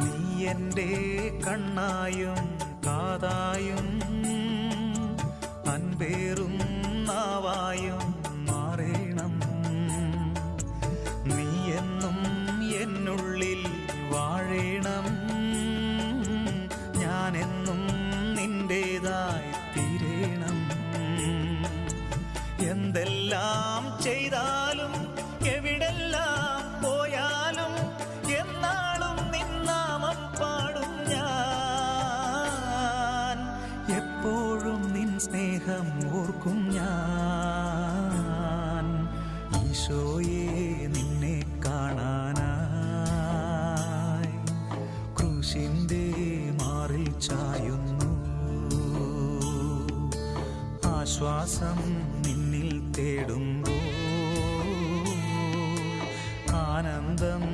നീ എൻ്റെ കണ്ണായും കാതായും അൻപേറും നാവായും മാറേണം. നീ എന്നും എന്നുള്ളിൽ വാഴേണം. ഞാനെന്നും നിന്റേതായി തീരേണം. എന്തെല്ലാം ചെയ്താലും എവിടെല്ലാം പോയാലും എന്നാളും നിന്നാമം പാടും ഞാൻ. എപ്പോഴും നിൻ സ്നേഹം ഓർക്കും ഞാൻ. ഈശോയെ നിന്നെ കാണാനായി ക്രൂശിൻ്റെ മാറിൽ ചായുന്നു. ആശ്വാസം നിന്നിൽ തേടുമ്പോൾ ആനന്ദം